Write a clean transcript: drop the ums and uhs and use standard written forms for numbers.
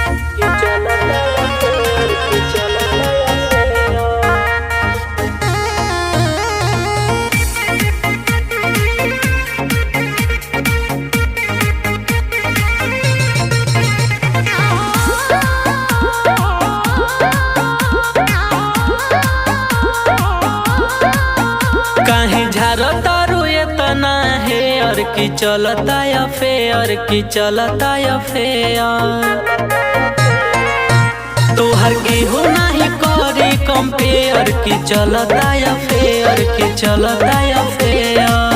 कि चलता अफेयर कि चलता अफेयर। काहे झारतारू एतना हेयर कि चलता अफेयर कि चलता अफेयर। तोहर केहू नाही करी कंपेयर कि चलता अफेयर कि चलता अफेयर।